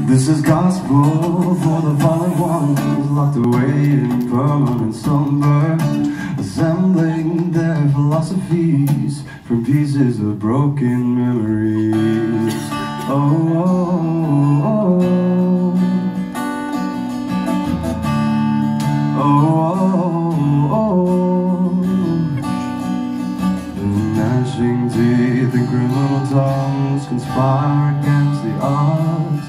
This is gospel for the fallen ones, locked away in permanent slumber, assembling their philosophies from pieces of broken memories. Oh, oh, oh, oh, oh, oh. Gnashing teeth and criminal tongues conspire against the odds,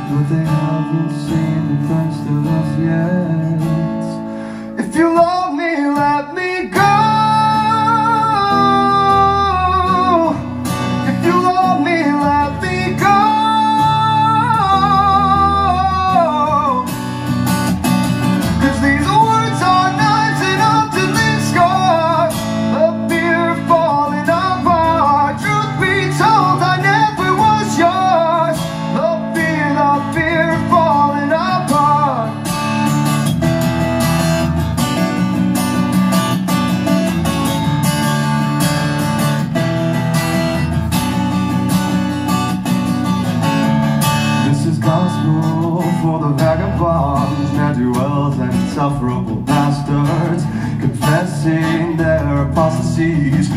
but they haven't seen the best of us yet. If you love me, let me go. If you love me, let me go. 'Cause these words are knives and often leave scars, the fear of falling apart. Truth be told, I never was yours. The fear of falling apart. This is gospel for the vagabonds, ne'er-do-wells and insufferable bastards, confessing their apostasies.